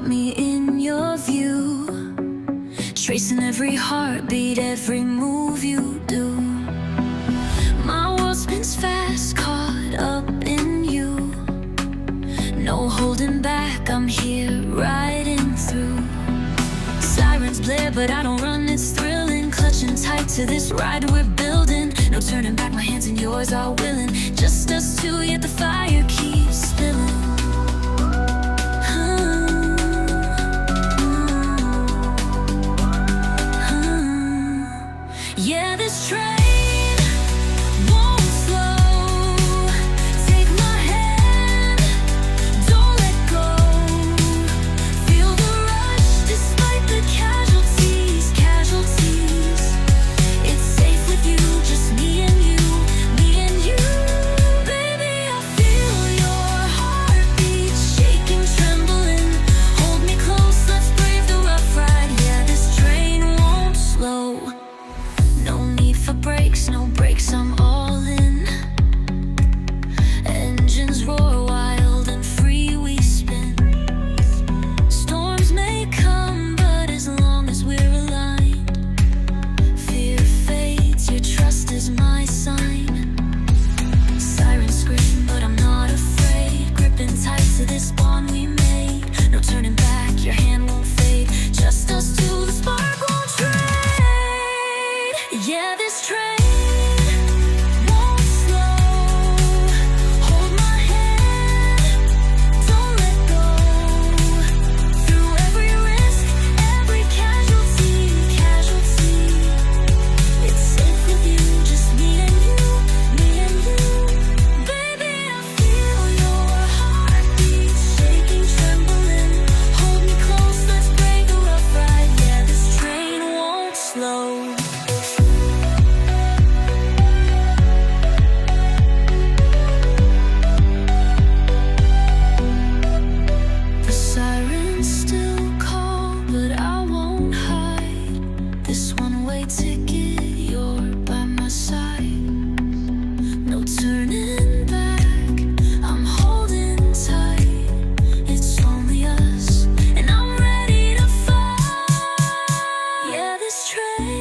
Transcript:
got me in your view, tracing every heartbeat, every move you do. My world spins fast, caught up in you. No holding back, I'm here riding through. Sirens blare, but I don't run, it's thrilling. Clutching tight to this ride we're building. No turning back, my hands and yours are willing. Just us two, yet the fire keeps spilling. Yeah, this train won't slow. Take my hand, don't let go. Feel the rush despite the casualties, casualties. It's safe with you, just me and you, me and you. Baby, I feel your heartbeat shaking, trembling. Hold me close, let's brave the rough ride. Yeah, this train won't slow. No need for brakes, no brakes, I'm all in. Engines roar wild and free we spin. Storms may come, but as long as we're aligned. Fear fades, your trust is my sign. Sirens scream, but I'm not afraid. Gripping tight to this bond we made. No turning back, your hand won't fade. Just us two, the spark won't trade. Yeah, this train won't slow. Hold my hand, don't let go. Through every risk, every casualty, casualty. It's safe with you, just me and you, me and you. Baby, I feel your heartbeat shaking, trembling. Hold me close, let's break the rough ride. Yeah, this train won't slow. The sirens still call, but I won't hide. This one-way ticket, you're by my side. No turning back, I'm holding tight. It's only us, and I'm ready to fight. Yeah, this train